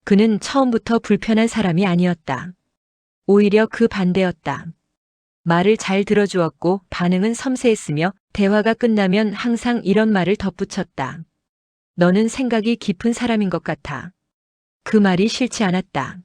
그는 처음부터 불편한 사람이 아니었다. 오히려 그 반대였다. 말을 잘 들어주었고 반응은 섬세했으며 대화가 끝나면 항상 이런 말을 덧붙였다. 너는 생각이 깊은 사람인 것 같아. 그 말이 싫지 않았다.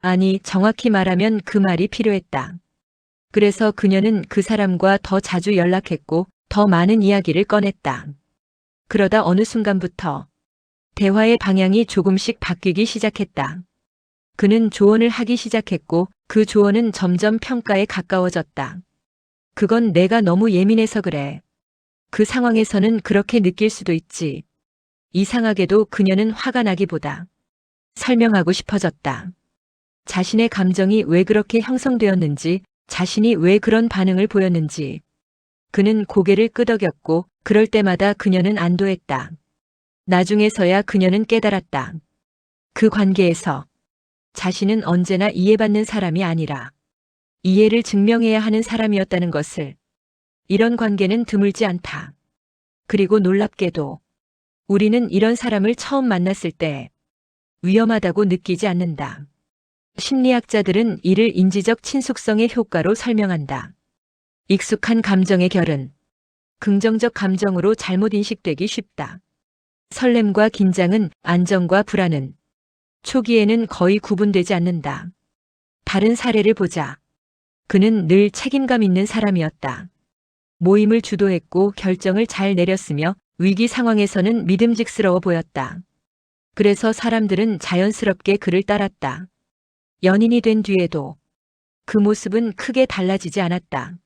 아니, 정확히 말하면 그 말이 필요했다. 그래서 그녀는 그 사람과 더 자주 연락했고 더 많은 이야기를 꺼냈다. 그러다 어느 순간부터 대화의 방향이 조금씩 바뀌기 시작했다. 그는 조언을 하기 시작했고 그 조언은 점점 평가에 가까워졌다. 그건 내가 너무 예민해서 그래. 그 상황에서는 그렇게 느낄 수도 있지. 이상하게도 그녀는 화가 나기보다 설명하고 싶어졌다. 자신의 감정이 왜 그렇게 형성되었는지, 자신이 왜 그런 반응을 보였는지. 그는 고개를 끄덕였고 그럴 때마다 그녀는 안도했다. 나중에서야 그녀는 깨달았다. 그 관계에서 자신은 언제나 이해받는 사람이 아니라 이해를 증명해야 하는 사람이었다는 것을. 이런 관계는 드물지 않다. 그리고 놀랍게도 우리는 이런 사람을 처음 만났을 때 위험하다고 느끼지 않는다. 심리학자들은 이를 인지적 친숙성의 효과로 설명한다. 익숙한 감정의 결은 긍정적 감정으로 잘못 인식되기 쉽다. 설렘과 긴장은, 안정과 불안은 초기에는 거의 구분되지 않는다. 다른 사례를 보자. 그는 늘 책임감 있는 사람이었다. 모임을 주도했고 결정을 잘 내렸으며 위기 상황에서는 믿음직스러워 보였다. 그래서 사람들은 자연스럽게 그를 따랐다. 연인이 된 뒤에도 그 모습은 크게 달라지지 않았다.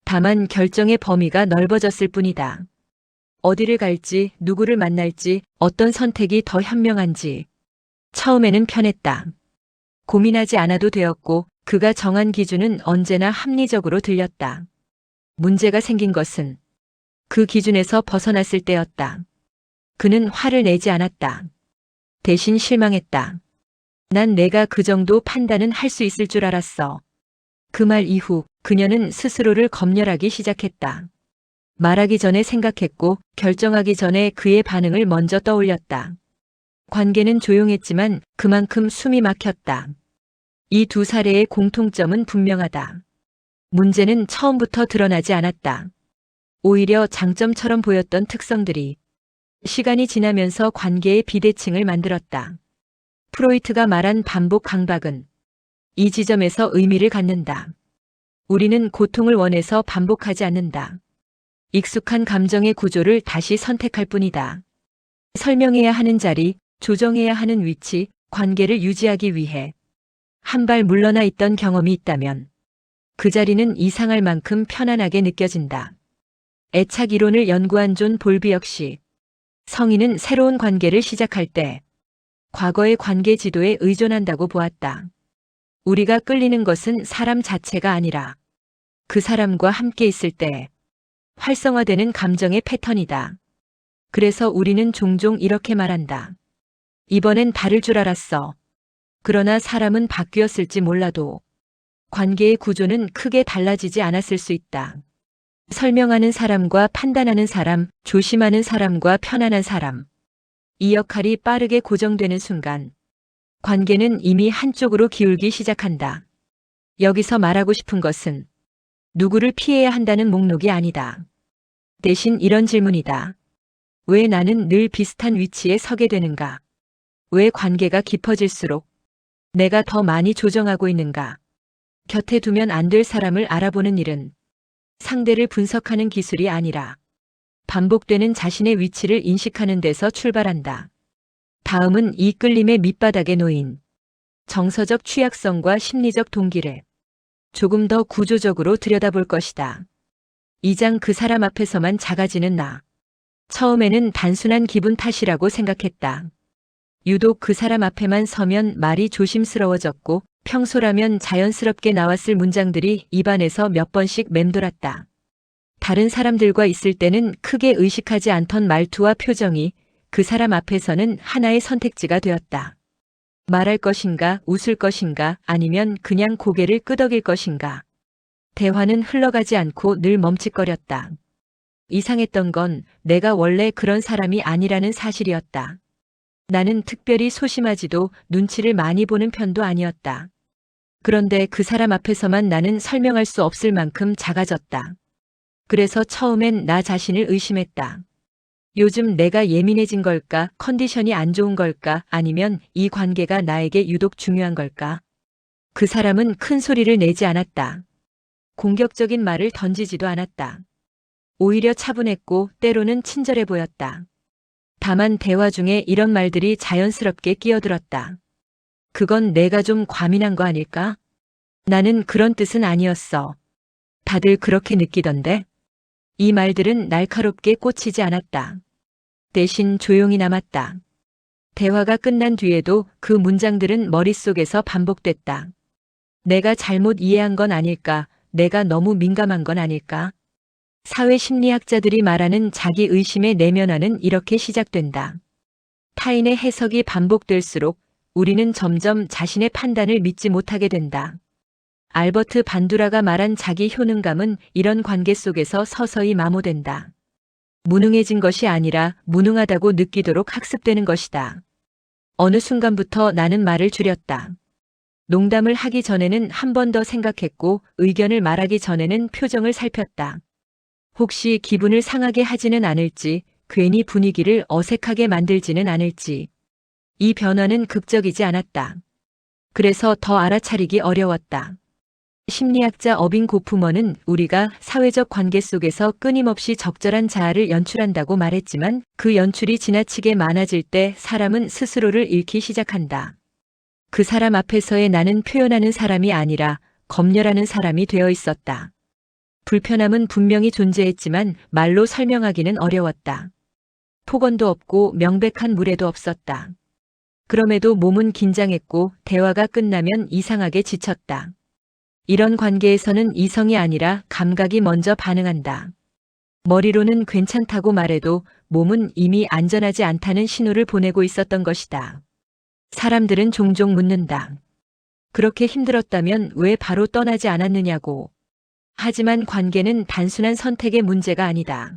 다만 결정의 범위가 넓어졌을 뿐이다. 어디를 갈지, 누구를 만날지, 어떤 선택이 더 현명한지. 처음에는 편했다. 고민하지 않아도 되었고 그가 정한 기준은 언제나 합리적으로 들렸다. 문제가 생긴 것은 그 기준에서 벗어났을 때였다. 그는 화를 내지 않았다. 대신 실망했다. 난 내가 그 정도 판단은 할 수 있을 줄 알았어. 그 말 이후 그녀는 스스로를 검열하기 시작했다. 말하기 전에 생각했고 결정하기 전에 그의 반응을 먼저 떠올렸다. 관계는 조용했지만 그만큼 숨이 막혔다. 이 두 사례의 공통점은 분명하다. 문제는 처음부터 드러나지 않았다. 오히려 장점처럼 보였던 특성들이 시간이 지나면서 관계의 비대칭을 만들었다. 프로이트가 말한 반복 강박은 이 지점에서 의미를 갖는다. 우리는 고통을 원해서 반복하지 않는다. 익숙한 감정의 구조를 다시 선택할 뿐이다. 설명해야 하는 자리, 조정해야 하는 위치, 관계를 유지하기 위해 한 발 물러나 있던 경험이 있다면 그 자리는 이상할 만큼 편안하게 느껴진다. 애착 이론을 연구한 존 볼비 역시 성인은 새로운 관계를 시작할 때 과거의 관계 지도에 의존한다고 보았다. 우리가 끌리는 것은 사람 자체가 아니라 그 사람과 함께 있을 때 활성화되는 감정의 패턴이다. 그래서 우리는 종종 이렇게 말한다. 이번엔 다를 줄 알았어. 그러나 사람은 바뀌었을지 몰라도 관계의 구조는 크게 달라지지 않았을 수 있다. 설명하는 사람과 판단하는 사람, 조심하는 사람과 편안한 사람. 이 역할이 빠르게 고정되는 순간 관계는 이미 한쪽으로 기울기 시작한다. 여기서 말하고 싶은 것은 누구를 피해야 한다는 목록이 아니다. 대신 이런 질문이다. 왜 나는 늘 비슷한 위치에 서게 되는가? 왜 관계가 깊어질수록 내가 더 많이 조정하고 있는가? 곁에 두면 안 될 사람을 알아보는 일은 상대를 분석하는 기술이 아니라 반복되는 자신의 위치를 인식하는 데서 출발한다. 다음은 이 끌림의 밑바닥에 놓인 정서적 취약성과 심리적 동기를 조금 더 구조적으로 들여다볼 것이다. 2장 그 사람 앞에서만 작아지는 나. 처음에는 단순한 기분 탓이라고 생각했다. 유독 그 사람 앞에만 서면 말이 조심스러워졌고 평소라면 자연스럽게 나왔을 문장들이 입안에서 몇 번씩 맴돌았다. 다른 사람들과 있을 때는 크게 의식하지 않던 말투와 표정이 그 사람 앞에서는 하나의 선택지가 되었다. 말할 것인가, 웃을 것인가, 아니면 그냥 고개를 끄덕일 것인가. 대화는 흘러가지 않고 늘 멈칫거렸다. 이상했던 건 내가 원래 그런 사람이 아니라는 사실이었다. 나는 특별히 소심하지도 눈치를 많이 보는 편도 아니었다. 그런데 그 사람 앞에서만 나는 설명할 수 없을 만큼 작아졌다. 그래서 처음엔 나 자신을 의심했다. 요즘 내가 예민해진 걸까, 컨디션이 안 좋은 걸까, 아니면 이 관계가 나에게 유독 중요한 걸까? 그 사람은 큰 소리를 내지 않았다. 공격적인 말을 던지지도 않았다. 오히려 차분했고 때로는 친절해 보였다. 다만 대화 중에 이런 말들이 자연스럽게 끼어들었다. 그건 내가 좀 과민한 거 아닐까? 나는 그런 뜻은 아니었어. 다들 그렇게 느끼던데? 이 말들은 날카롭게 꽂히지 않았다. 대신 조용히 남았다. 대화가 끝난 뒤에도 그 문장들은 머릿속에서 반복됐다. 내가 잘못 이해한 건 아닐까? 내가 너무 민감한 건 아닐까? 사회심리학자들이 말하는 자기 의심의 내면화는 이렇게 시작된다. 타인의 해석이 반복될수록 우리는 점점 자신의 판단을 믿지 못하게 된다. 알버트 반두라가 말한 자기 효능감은 이런 관계 속에서 서서히 마모된다. 무능해진 것이 아니라 무능하다고 느끼도록 학습되는 것이다. 어느 순간부터 나는 말을 줄였다. 농담을 하기 전에는 한 번 더 생각했고 의견을 말하기 전에는 표정을 살폈다. 혹시 기분을 상하게 하지는 않을지, 괜히 분위기를 어색하게 만들지는 않을지. 이 변화는 극적이지 않았다. 그래서 더 알아차리기 어려웠다. 심리학자 어빙 고프먼은 우리가 사회적 관계 속에서 끊임없이 적절한 자아를 연출한다고 말했지만 그 연출이 지나치게 많아질 때 사람은 스스로를 잃기 시작한다. 그 사람 앞에서의 나는 표현하는 사람이 아니라 검열하는 사람이 되어 있었다. 불편함은 분명히 존재했지만 말로 설명하기는 어려웠다. 폭언도 없고 명백한 무례도 없었다. 그럼에도 몸은 긴장했고 대화가 끝나면 이상하게 지쳤다. 이런 관계에서는 이성이 아니라 감각이 먼저 반응한다. 머리로는 괜찮다고 말해도 몸은 이미 안전하지 않다는 신호를 보내고 있었던 것이다. 사람들은 종종 묻는다. 그렇게 힘들었다면 왜 바로 떠나지 않았느냐고. 하지만 관계는 단순한 선택의 문제가 아니다.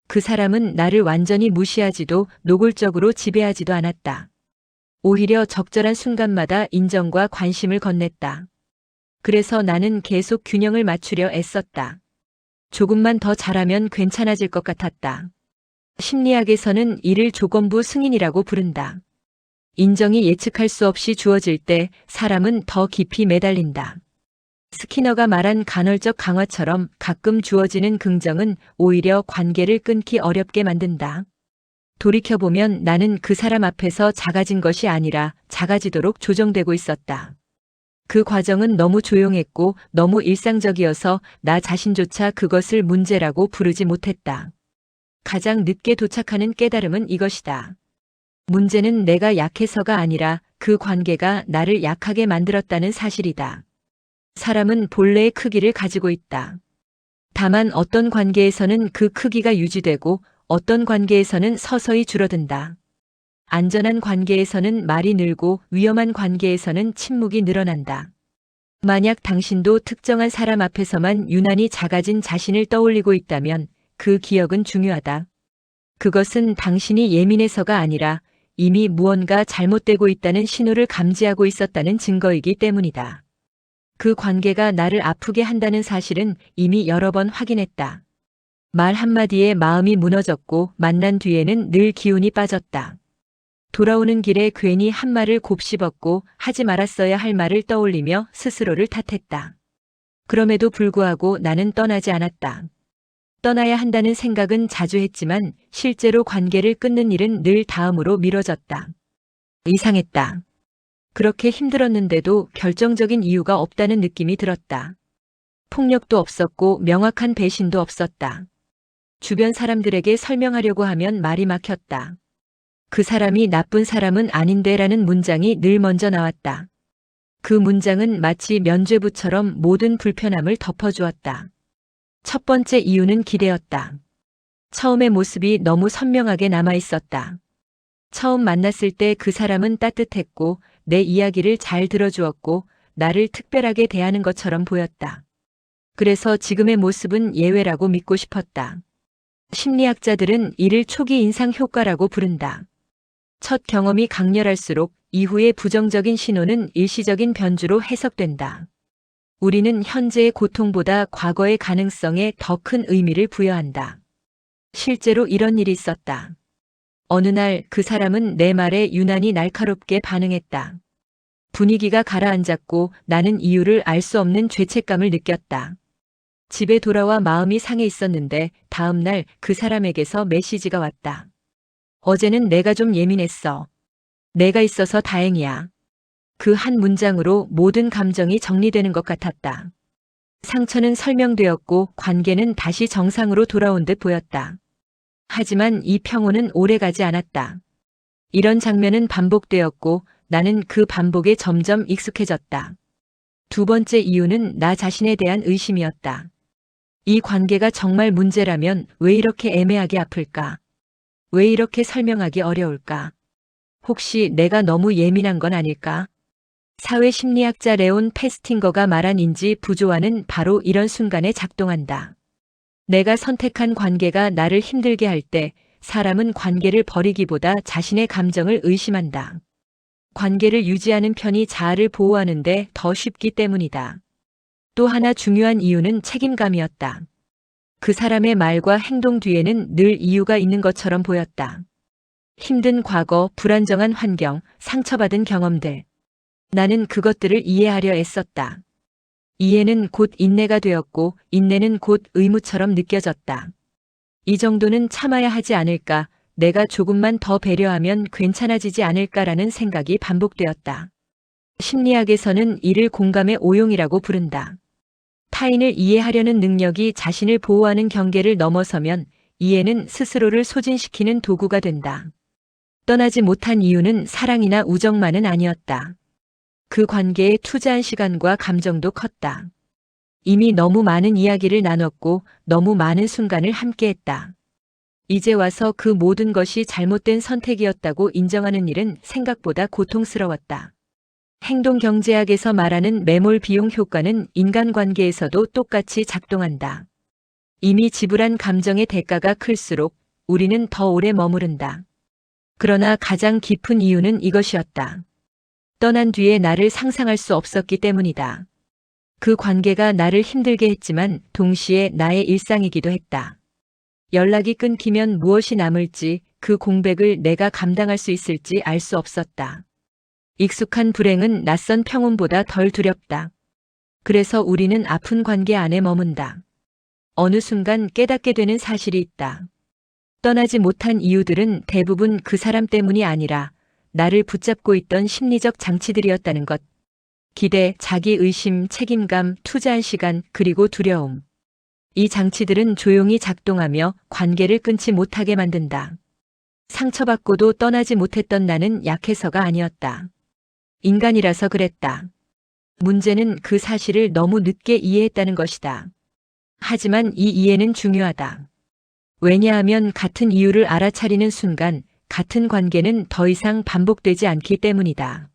그 사람은 나를 완전히 무시하지도 노골적으로 지배하지도 않았다. 오히려 적절한 순간마다 인정과 관심을 건넸다. 그래서 나는 계속 균형을 맞추려 애썼다. 조금만 더 잘하면 괜찮아질 것 같았다. 심리학에서는 이를 조건부 승인이라고 부른다. 인정이 예측할 수 없이 주어질 때 사람은 더 깊이 매달린다. 스키너가 말한 간헐적 강화처럼 가끔 주어지는 긍정은 오히려 관계를 끊기 어렵게 만든다. 돌이켜보면 나는 그 사람 앞에서 작아진 것이 아니라 작아지도록 조정되고 있었다. 그 과정은 너무 조용했고 너무 일상적이어서 나 자신조차 그것을 문제라고 부르지 못했다. 가장 늦게 도착하는 깨달음은 이것이다. 문제는 내가 약해서가 아니라 그 관계가 나를 약하게 만들었다는 사실이다. 사람은 본래의 크기를 가지고 있다. 다만 어떤 관계에서는 그 크기가 유지되고 어떤 관계에서는 서서히 줄어든다. 안전한 관계에서는 말이 늘고 위험한 관계에서는 침묵이 늘어난다. 만약 당신도 특정한 사람 앞에서만 유난히 작아진 자신을 떠올리고 있다면 그 기억은 중요하다. 그것은 당신이 예민해서가 아니라 이미 무언가 잘못되고 있다는 신호를 감지하고 있었다는 증거이기 때문이다. 그 관계가 나를 아프게 한다는 사실은 이미 여러 번 확인했다. 말 한마디에 마음이 무너졌고 만난 뒤에는 늘 기운이 빠졌다. 돌아오는 길에 괜히 한 말을 곱씹었고 하지 말았어야 할 말을 떠올리며 스스로를 탓했다. 그럼에도 불구하고 나는 떠나지 않았다. 떠나야 한다는 생각은 자주 했지만 실제로 관계를 끊는 일은 늘 다음으로 미뤄졌다. 이상했다. 그렇게 힘들었는데도 결정적인 이유가 없다는 느낌이 들었다. 폭력도 없었고 명확한 배신도 없었다. 주변 사람들에게 설명하려고 하면 말이 막혔다. 그 사람이 나쁜 사람은 아닌데라는 문장이 늘 먼저 나왔다. 그 문장은 마치 면죄부처럼 모든 불편함을 덮어주었다. 첫 번째 이유는 기대였다. 처음의 모습이 너무 선명하게 남아있었다. 처음 만났을 때 그 사람은 따뜻했고 내 이야기를 잘 들어주었고 나를 특별하게 대하는 것처럼 보였다. 그래서 지금의 모습은 예외라고 믿고 싶었다. 심리학자들은 이를 초기 인상 효과라고 부른다. 첫 경험이 강렬할수록 이후의 부정적인 신호는 일시적인 변주로 해석된다. 우리는 현재의 고통보다 과거의 가능성에 더 큰 의미를 부여한다. 실제로 이런 일이 있었다. 어느 날 그 사람은 내 말에 유난히 날카롭게 반응했다. 분위기가 가라앉았고 나는 이유를 알 수 없는 죄책감을 느꼈다. 집에 돌아와 마음이 상해 있었는데 다음 날 그 사람에게서 메시지가 왔다. 어제는 내가 좀 예민했어. 내가 있어서 다행이야. 그 한 문장으로 모든 감정이 정리되는 것 같았다. 상처는 설명되었고 관계는 다시 정상으로 돌아온 듯 보였다. 하지만 이 평온은 오래가지 않았다. 이런 장면은 반복되었고 나는 그 반복에 점점 익숙해졌다. 두 번째 이유는 나 자신에 대한 의심이었다. 이 관계가 정말 문제라면 왜 이렇게 애매하게 아플까? 왜 이렇게 설명하기 어려울까? 혹시 내가 너무 예민한 건 아닐까? 사회심리학자 레온 페스팅거가 말한 인지 부조화는 바로 이런 순간에 작동한다. 내가 선택한 관계가 나를 힘들게 할 때 사람은 관계를 버리기보다 자신의 감정을 의심한다. 관계를 유지하는 편이 자아를 보호하는데 더 쉽기 때문이다. 또 하나 중요한 이유는 책임감이었다. 그 사람의 말과 행동 뒤에는 늘 이유가 있는 것처럼 보였다. 힘든 과거, 불안정한 환경, 상처받은 경험들. 나는 그것들을 이해하려 애썼다. 이해는 곧 인내가 되었고 인내는 곧 의무처럼 느껴졌다. 이 정도는 참아야 하지 않을까, 내가 조금만 더 배려하면 괜찮아지지 않을까라는 생각이 반복되었다. 심리학에서는 이를 공감의 오용이라고 부른다. 타인을 이해하려는 능력이 자신을 보호하는 경계를 넘어서면 이해는 스스로를 소진시키는 도구가 된다. 떠나지 못한 이유는 사랑이나 우정만은 아니었다. 그 관계에 투자한 시간과 감정도 컸다. 이미 너무 많은 이야기를 나눴고 너무 많은 순간을 함께했다. 이제 와서 그 모든 것이 잘못된 선택이었다고 인정하는 일은 생각보다 고통스러웠다. 행동경제학에서 말하는 매몰 비용 효과는 인간관계에서도 똑같이 작동한다. 이미 지불한 감정의 대가가 클수록 우리는 더 오래 머무른다. 그러나 가장 깊은 이유는 이것이었다. 떠난 뒤에 나를 상상할 수 없었기 때문이다. 그 관계가 나를 힘들게 했지만 동시에 나의 일상이기도 했다. 연락이 끊기면 무엇이 남을지, 그 공백을 내가 감당할 수 있을지 알 수 없었다. 익숙한 불행은 낯선 평온보다 덜 두렵다. 그래서 우리는 아픈 관계 안에 머문다. 어느 순간 깨닫게 되는 사실이 있다. 떠나지 못한 이유들은 대부분 그 사람 때문이 아니라 나를 붙잡고 있던 심리적 장치들이었다는 것. 기대, 자기의심, 책임감, 투자한 시간, 그리고 두려움. 이 장치들은 조용히 작동하며 관계를 끊지 못하게 만든다. 상처받고도 떠나지 못했던 나는 약해서가 아니었다. 인간이라서 그랬다. 문제는 그 사실을 너무 늦게 이해했다는 것이다. 하지만 이 이해는 중요하다. 왜냐하면 같은 이유를 알아차리는 순간 같은 관계는 더 이상 반복되지 않기 때문이다.